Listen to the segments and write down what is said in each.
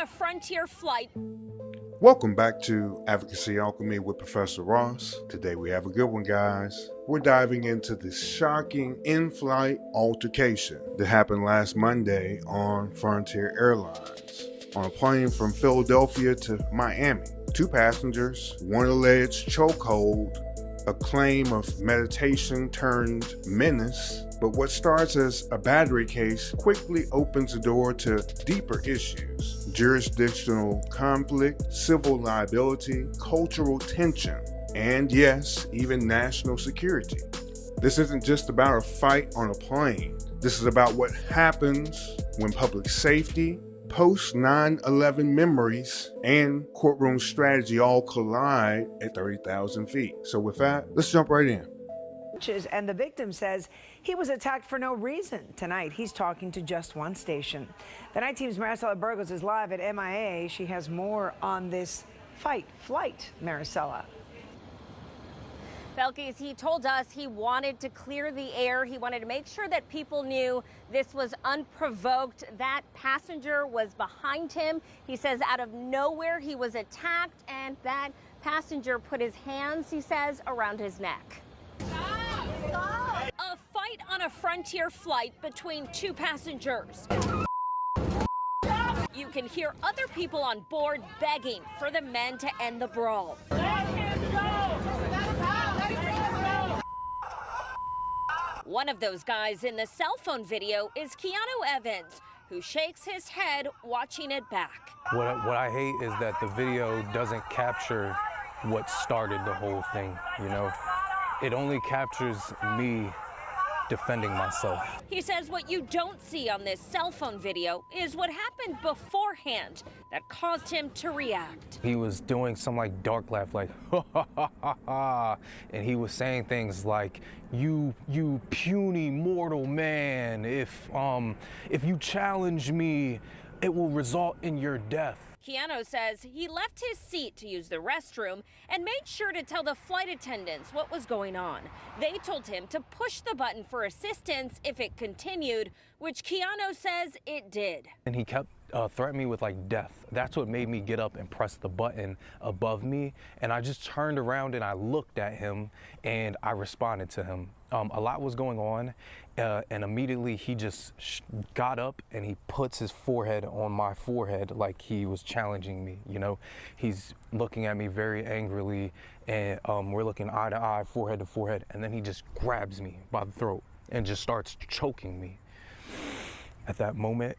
a Frontier flight. Welcome back to Advocacy, Alchemy with Professor Ross. Today we have a good one, guys. We're diving into this shocking in-flight altercation that happened last Monday on Frontier Airlines on a plane from Philadelphia to Miami. 2 passengers, one alleged chokehold, a claim of meditation turned menace. But what starts as a battery case quickly opens the door to deeper issues: jurisdictional conflict, civil liability, cultural tension, and yes, even national security. This isn't just about a fight on a plane. This is about what happens when public safety, post 9/11 memories, and courtroom strategy all collide at 30,000 feet. So with that, let's jump right in. And the victim says he was attacked for no reason. Tonight, he's talking to just one station. The night team's Maricela Burgos is live at MIA. She has more on this flight, Maricela. Belkis, he told us he wanted to clear the air. He wanted to make sure that people knew this was unprovoked. That passenger was behind him. He says out of nowhere he was attacked, and that passenger put his hands, he says, around his neck. A fight on a Frontier flight between 2 passengers. You can hear other people on board begging for the men to end the brawl. One of those guys in the cell phone video is Keanu Evans, who shakes his head watching it back. What I hate is that the video doesn't capture what started the whole thing, you know? It only captures me defending myself. He says what you don't see on this cell phone video is what happened beforehand that caused him to react. He was doing some like dark laugh, like ha ha ha ha ha, and he was saying things like, you puny mortal man, if you challenge me, it will result in your death. Keanu says he left his seat to use the restroom and made sure to tell the flight attendants what was going on. They told him to push the button for assistance if it continued, which Keanu says it did. And he kept threatening me with like death. That's what made me get up and press the button above me. And I just turned around and I looked at him and I responded to him. A lot was going on, and immediately he just got up and he puts his forehead on my forehead like he was challenging me, you know. He's looking at me very angrily, and we're looking eye to eye, forehead to forehead, and then he just grabs me by the throat and just starts choking me. At that moment,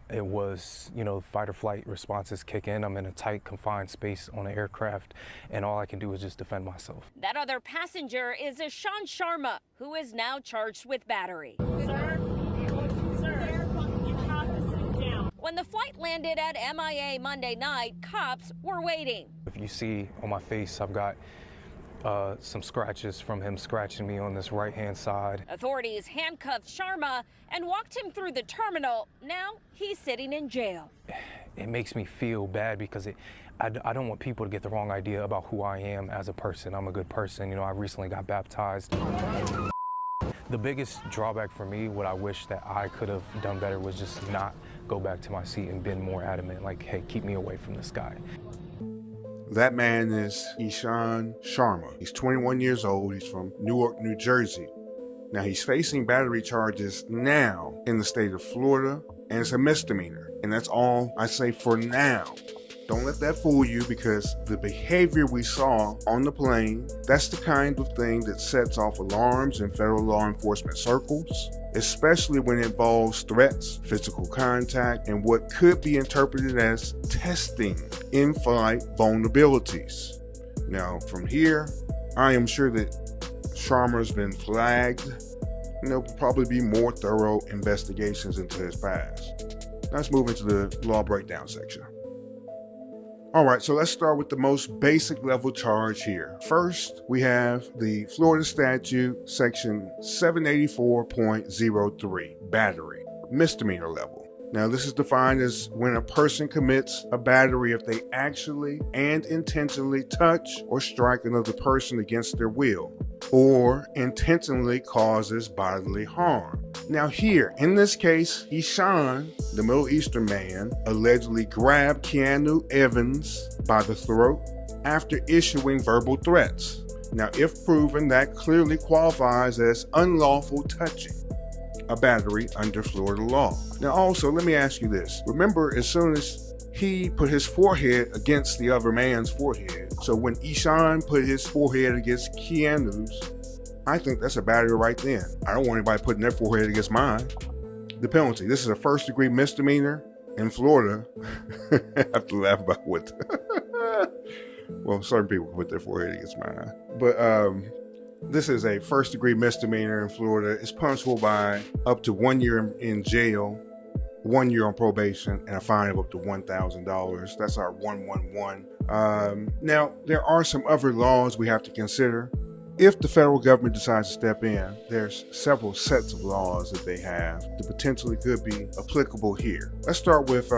it was, you know, fight or flight responses kick in. I'm in a tight, confined space on an aircraft, and all I can do is just defend myself. That other passenger is Ishan Sharma, who is now charged with battery. Sir, you have to sit down. When the flight landed at MIA Monday night, cops were waiting. If you see on my face, I've got some scratches from him scratching me on this right-hand side. Authorities handcuffed Sharma and walked him through the terminal. Now he's sitting in jail. It makes me feel bad because I don't want people to get the wrong idea about who I am as a person. I'm a good person. You know, I recently got baptized. The biggest drawback for me, what I wish that I could have done better, was just not go back to my seat and been more adamant, like, hey, keep me away from this guy. That man is Ishan Sharma. He's 21 years old. He's from Newark, New Jersey. Now, he's facing battery charges now in the state of Florida, and it's a misdemeanor. And that's all I say for now. Don't let that fool you, because the behavior we saw on the plane, that's the kind of thing that sets off alarms in federal law enforcement circles, especially when it involves threats, physical contact, and what could be interpreted as testing in-flight vulnerabilities. Now, from here, I am sure that Sharma's been flagged, and there'll probably be more thorough investigations into his past. Now let's move into the law breakdown section. All right, so let's start with the most basic level charge here. First, we have the Florida statute, section 784.03, battery, misdemeanor level. Now, this is defined as when a person commits a battery if they actually and intentionally touch or strike another person against their will, or intentionally causes bodily harm. Now here, in this case, Ishan, the Middle Eastern man, allegedly grabbed Keanu Evans by the throat after issuing verbal threats. Now, if proven, that clearly qualifies as unlawful touching, a battery under Florida law. Now also, let me ask you this. Remember, as soon as he put his forehead against the other man's forehead, so when Ishan put his forehead against Keanu's, I think that's a battery right then. I don't want anybody putting their forehead against mine. The penalty, this is a first-degree misdemeanor in Florida. I have to laugh about what... well, certain people put their forehead against mine. But this is a first-degree misdemeanor in Florida. It's punishable by up to 1 year in jail, 1 year on probation, and a fine of up to $1,000. That's our 111. Now, there are some other laws we have to consider. If the federal government decides to step in, there's several sets of laws that they have that potentially could be applicable here. Let's start with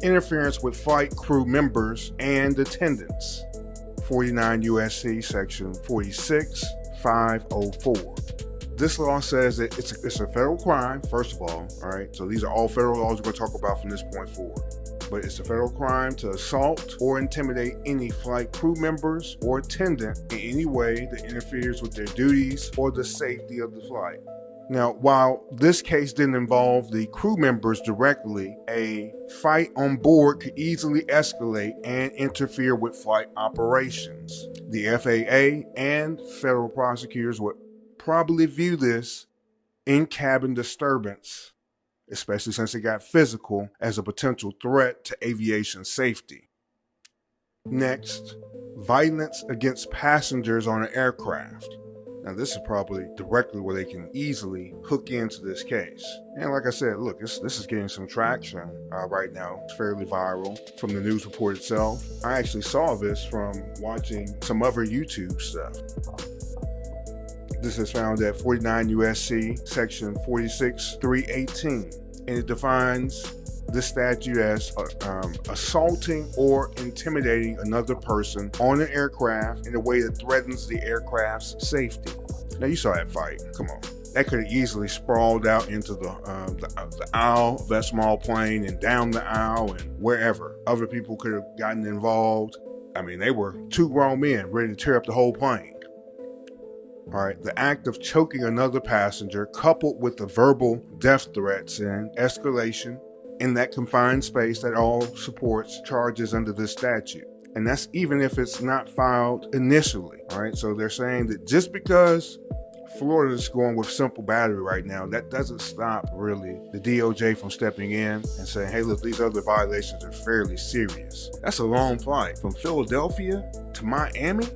interference with flight crew members and attendants. 49 U.S.C. section 46504. This law says that it's a federal crime, first of all right? So these are all federal laws we're going to talk about from this point forward. But it's a federal crime to assault or intimidate any flight crew members or attendant in any way that interferes with their duties or the safety of the flight. Now, while this case didn't involve the crew members directly, a fight on board could easily escalate and interfere with flight operations. The FAA and federal prosecutors would probably view this in-cabin disturbance, especially since it got physical, as a potential threat to aviation safety. Next, violence against passengers on an aircraft. Now this is probably directly where they can easily hook into this case. And like I said, look, this is getting some traction right now. It's fairly viral from the news report itself. I actually saw this from watching some other YouTube stuff. This is found at 49 U.S.C. section 46318, and it defines this statute as assaulting or intimidating another person on an aircraft in a way that threatens the aircraft's safety. Now you saw that fight. Come on. That could have easily sprawled out into the aisle of that small plane and down the aisle and wherever. Other people could have gotten involved. I mean, they were two grown men ready to tear up the whole plane. All right, the act of choking another passenger coupled with the verbal death threats and escalation in that confined space, that all supports charges under this statute. And that's even if it's not filed initially. All right, so they're saying that just because Florida's going with simple battery right now, that doesn't stop really the DOJ from stepping in and saying, hey, look, these other violations are fairly serious. That's a long flight from Philadelphia to Miami.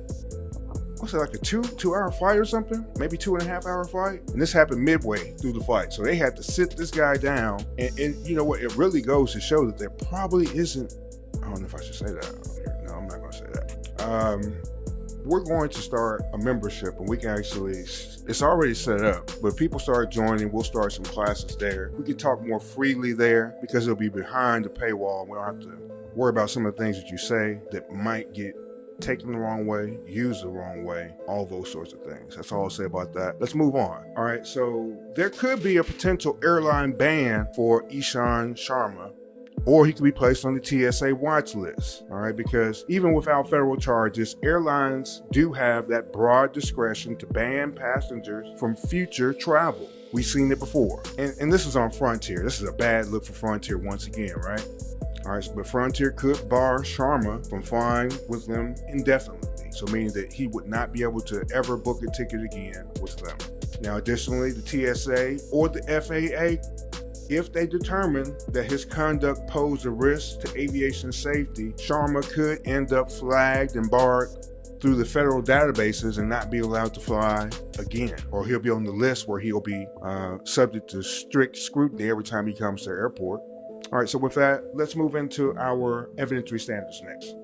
What's it, like a two-hour flight or something? Maybe 2.5 hour flight? And this happened midway through the flight. So they had to sit this guy down. And you know what? It really goes to show that there probably isn't, I don't know if I should say that. No, I'm not going to say that. We're going to start a membership, and we can actually, it's already set up, but if people start joining, we'll start some classes there. We can talk more freely there because it'll be behind the paywall. We don't have to worry about some of the things that you say that might get taken the wrong way, used the wrong way, all those sorts of things. That's all I'll say about that. Let's move on. All right, so there could be a potential airline ban for Ishan Sharma, or he could be placed on the TSA watch list, all right, because even without federal charges, airlines do have that broad discretion to ban passengers from future travel. We've seen it before. And this is on Frontier. This is a bad look for Frontier once again, right? All right, but Frontier could bar Sharma from flying with them indefinitely, so meaning that he would not be able to ever book a ticket again with them. Now, additionally, the TSA or the FAA, if they determine that his conduct posed a risk to aviation safety, Sharma could end up flagged and barred through the federal databases and not be allowed to fly again. Or he'll be on the list where he'll be subject to strict scrutiny every time he comes to the airport. All right, so with that, let's move into our evidentiary standards next.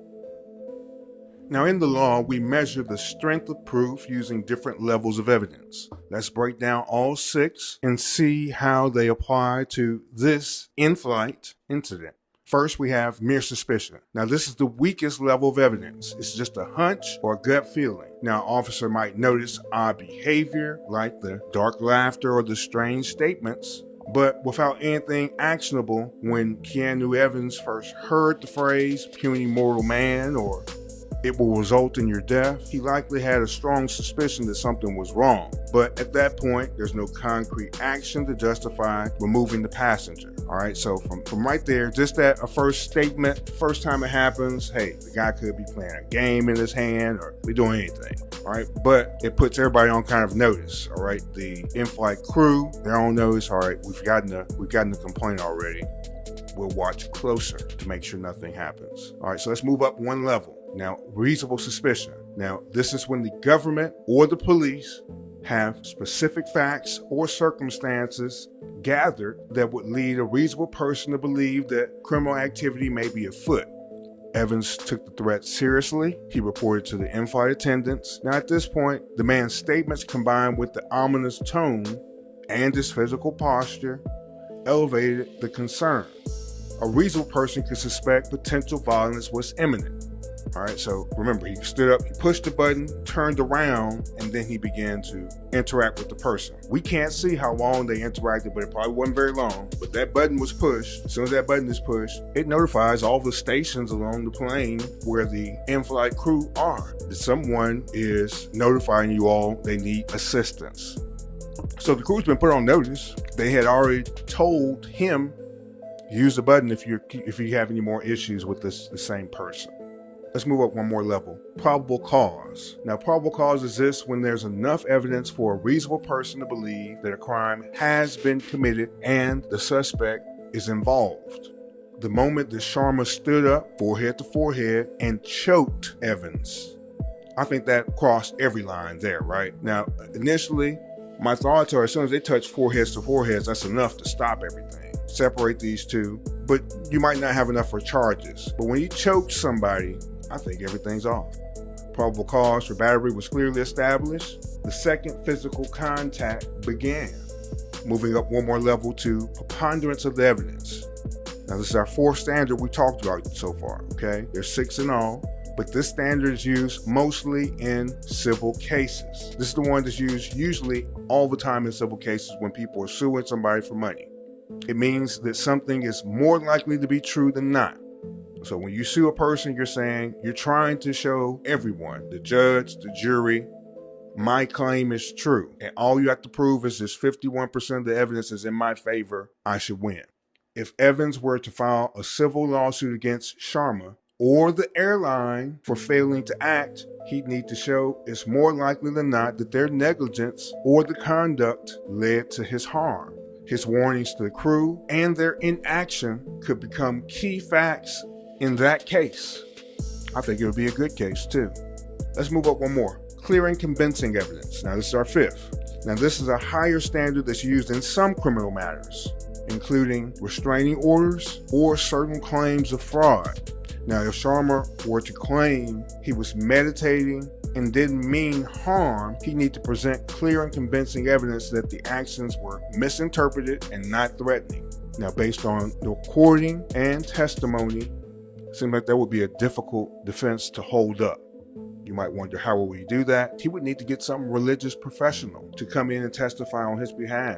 Now, in the law, we measure the strength of proof using different levels of evidence. Let's break down all 6 and see how they apply to this in-flight incident. First, we have mere suspicion. Now, this is the weakest level of evidence. It's just a hunch or a gut feeling. Now, an officer might notice odd behavior, like the dark laughter or the strange statements, but without anything actionable. When Keanu Evans first heard the phrase puny mortal man or it will result in your death, he likely had a strong suspicion that something was wrong. But at that point, there's no concrete action to justify removing the passenger. All right, so from right there, just that a first statement, first time it happens, hey, the guy could be playing a game in his hand or be doing anything. All right, but it puts everybody on kind of notice. All right, the in-flight crew, they're on notice. All right, we've gotten the complaint already. We'll watch closer to make sure nothing happens. All right, so let's move up one level. Now, reasonable suspicion. Now, this is when the government or the police have specific facts or circumstances gathered that would lead a reasonable person to believe that criminal activity may be afoot. Evans took the threat seriously. He reported to the in-flight attendants. Now, at this point, the man's statements combined with the ominous tone and his physical posture elevated the concern. A reasonable person could suspect potential violence was imminent. All right, so remember, he stood up, he pushed the button, turned around, and then he began to interact with the person. We can't see how long they interacted, but it probably wasn't very long. But that button was pushed. As soon as that button is pushed, it notifies all the stations along the plane where the in-flight crew are. That someone is notifying you all they need assistance. So the crew's been put on notice. They had already told him, use the button if you have any more issues with the same person. Let's move up one more level. Probable cause. Now, probable cause exists when there's enough evidence for a reasonable person to believe that a crime has been committed and the suspect is involved. The moment that Sharma stood up, forehead to forehead, and choked Evans, I think that crossed every line there, right? Now, initially, my thoughts are as soon as they touch foreheads to foreheads, that's enough to stop everything. Separate these two, but you might not have enough for charges. But when you choke somebody, I think everything's off. Probable cause for battery was clearly established. The second physical contact began. Moving up one more level to preponderance of the evidence. Now, this is our fourth standard we talked about so far, okay? There's 6 in all, but this standard is used mostly in civil cases. This is the one that's used usually all the time in civil cases when people are suing somebody for money. It means that something is more likely to be true than not. So when you sue a person, you're saying, you're trying to show everyone, the judge, the jury, my claim is true. And all you have to prove is this 51% of the evidence is in my favor, I should win. If Evans were to file a civil lawsuit against Sharma or the airline for failing to act, he'd need to show it's more likely than not that their negligence or the conduct led to his harm. His warnings to the crew and their inaction could become key facts in that case. I think it would be a good case too. Let's move up one more. Clear and convincing evidence. Now, this is our fifth. Now, this is a higher standard that's used in some criminal matters, including restraining orders or certain claims of fraud. Now, if Sharma were to claim he was meditating and didn't mean harm, he'd need to present clear and convincing evidence that the actions were misinterpreted and not threatening. Now, based on the recording and testimony, it seems like that would be a difficult defense to hold up. You might wonder, how will we do that? He would need to get some religious professional to come in and testify on his behalf.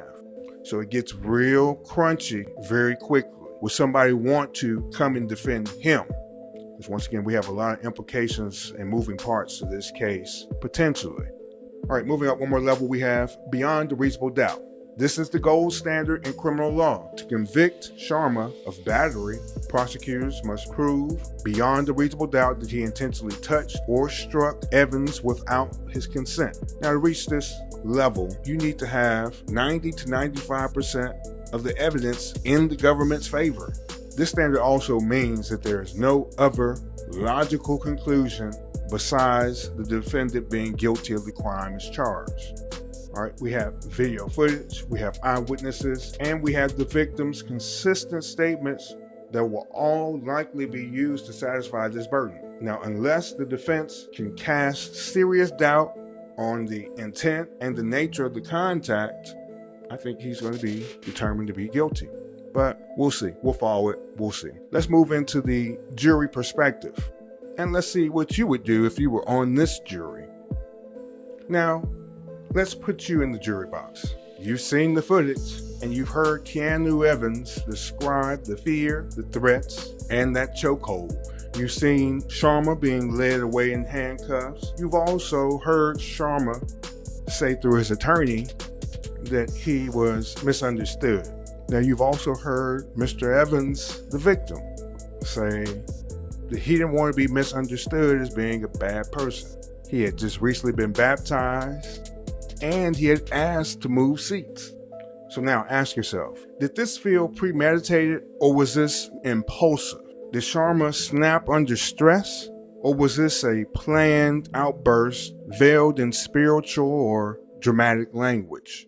So it gets real crunchy very quickly. Would somebody want to come and defend him? Because once again, we have a lot of implications and moving parts to this case, potentially. All right, moving up one more level, we have beyond a reasonable doubt. This is the gold standard in criminal law. To convict Sharma of battery, prosecutors must prove beyond a reasonable doubt that he intentionally touched or struck Evans without his consent. Now, to reach this level, you need to have 90 to 95% of the evidence in the government's favor. This standard also means that there is no other logical conclusion besides the defendant being guilty of the crime as charged. All right, we have video footage, we have eyewitnesses, and we have the victim's consistent statements that will all likely be used to satisfy this burden. Now, unless the defense can cast serious doubt on the intent and the nature of the contact, I think he's going to be determined to be guilty. But we'll see. We'll follow it. We'll see. Let's move into the jury perspective. And let's see what you would do if you were on this jury. Now, let's put you in the jury box. You've seen the footage, and you've heard Keanu Evans describe the fear, the threats, and that chokehold. You've seen Sharma being led away in handcuffs. You've also heard Sharma say through his attorney that he was misunderstood. Now, you've also heard Mr. Evans, the victim, say that he didn't want to be misunderstood as being a bad person. He had just recently been baptized, and he had asked to move seats. So now ask yourself, did this feel premeditated or was this impulsive? Did Sharma snap under stress, or was this a planned outburst veiled in spiritual or dramatic language?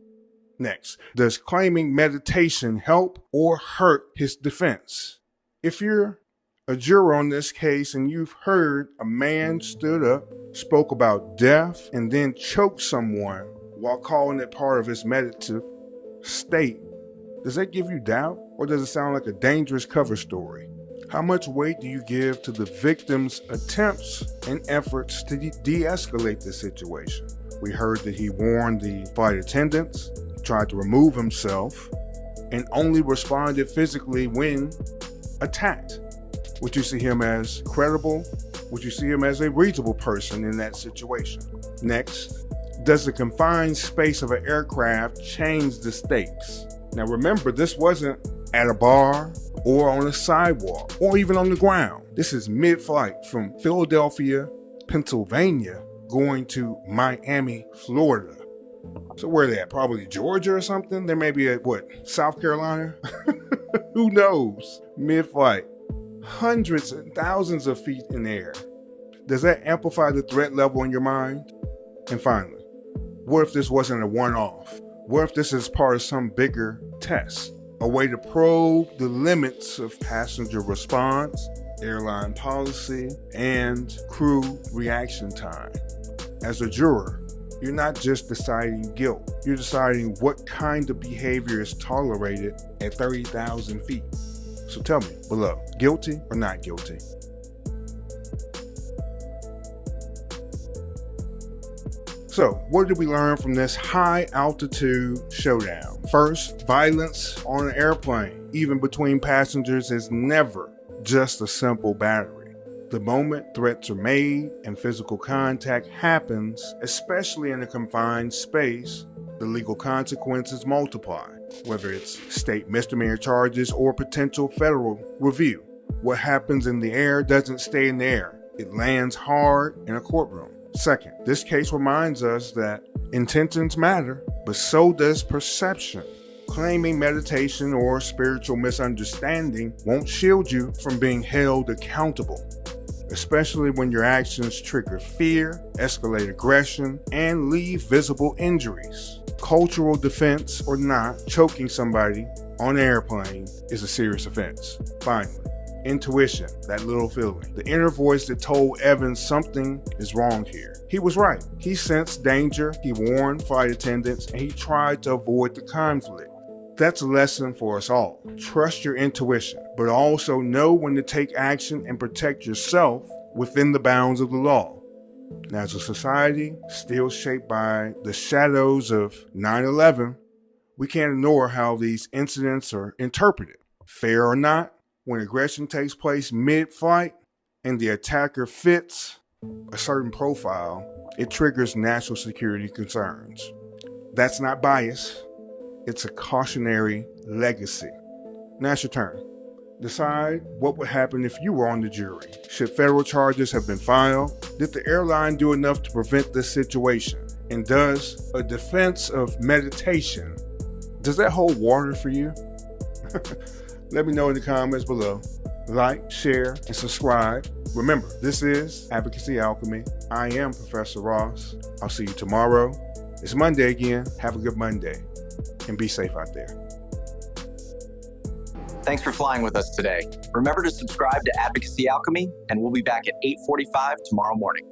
Next, does claiming meditation help or hurt his defense? If you're a juror on this case and you've heard a man stood up, spoke about death, and then choked someone while calling it part of his meditative state, does that give you doubt, or does it sound like a dangerous cover story? How much weight do you give to the victim's attempts and efforts to de-escalate the situation? We heard that he warned the flight attendants, tried to remove himself, and only responded physically when attacked. Would you see him as credible? Would you see him as a reasonable person in that situation? Next, does the confined space of an aircraft change the stakes? Now remember, this wasn't at a bar or on a sidewalk or even on the ground. This is mid-flight from Philadelphia, Pennsylvania, going to Miami, Florida. So where are they at? Probably Georgia or something? They may be at South Carolina? Who knows? Mid-flight. Hundreds and thousands of feet in the air. Does that amplify the threat level in your mind? And finally, what if this wasn't a one-off? What if this is part of some bigger test? A way to probe the limits of passenger response, airline policy, and crew reaction time. As a juror, you're not just deciding guilt. You're deciding what kind of behavior is tolerated at 30,000 feet. So tell me below, guilty or not guilty? So, what did we learn from this high altitude showdown? First, violence on an airplane, even between passengers, is never just a simple battery. The moment threats are made and physical contact happens, especially in a confined space, the legal consequences multiply, whether it's state misdemeanor charges or potential federal review. What happens in the air doesn't stay in the air. It lands hard in a courtroom. Second, this case reminds us that intentions matter, but so does perception. Claiming meditation or spiritual misunderstanding won't shield you from being held accountable, especially when your actions trigger fear, escalate aggression, and leave visible injuries. Cultural defense or not, choking somebody on an airplane is a serious offense. Finally, intuition, that little feeling. The inner voice that told Evans something is wrong here. He was right. He sensed danger, he warned flight attendants, and he tried to avoid the conflict. That's a lesson for us all. Trust your intuition, but also know when to take action and protect yourself within the bounds of the law. Now, as a society still shaped by the shadows of 9/11, we can't ignore how these incidents are interpreted. Fair or not, when aggression takes place mid-flight and the attacker fits a certain profile, it triggers national security concerns. That's not bias, it's a cautionary legacy. Now it's your turn. Decide what would happen if you were on the jury. Should federal charges have been filed? Did the airline do enough to prevent this situation? And does a defense of meditation, does that hold water for you? Let me know in the comments below. Like, share, and subscribe. Remember, this is Advocacy Alchemy. I am Professor Ross. I'll see you tomorrow. It's Monday again. Have a good Monday. And be safe out there. Thanks for flying with us today. Remember to subscribe to Advocacy Alchemy, and we'll be back at 8:45 tomorrow morning.